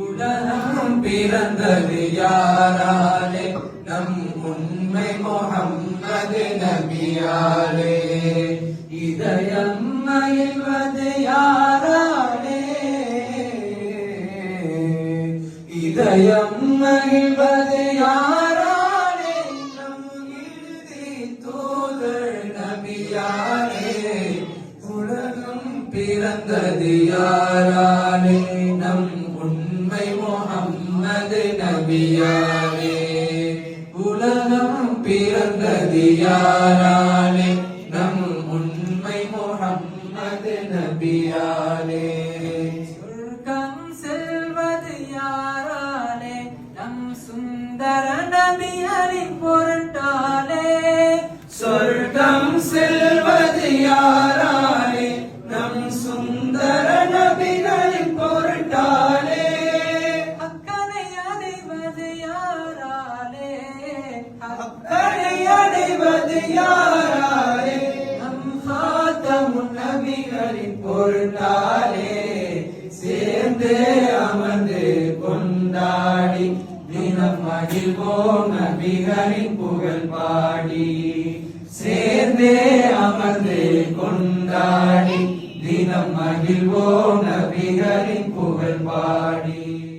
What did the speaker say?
உலகம் பிறந்தது யாராலே? நம் உண்மை முஹம்மது நபியாலே. இதயம் மகிழ்வது யாராலே? இதயம் மகிழ்வது யாராலே? நம் இறுதி தூதர் நபியாலே. உலகம் பிறந்தது யாராலே? நம் உண்மை முஹம்மது நபியாலே. உலகம் பிறந்தது யாராலே? நம் உண்மை முஹம்மது நபியாலே. சொர்க்கம் செல்வது யாராலே? நம் சுந்தர நபியரின் பொருட்டாலே. சொர்க்கம் செல்வது யாராலே? நம் சுந்தர நபிகளின் பொருட்டாலே. அக்கனை அடைவது யாராலே? அக்கறை அடைவது யாராலே? நம் காத்தமுன் நபிகளின் பொருட்டாலே. சேர்ந்து அமர்ந்து கொண்டாடி தினம் மகிழ்வோம் நபிகளின் புகழ் பாடி. சேர்ந்தே அமர்ந்து கொண்டாடி தினம் மகிழ்வோம் நபிகளின் புகழ் பாடி.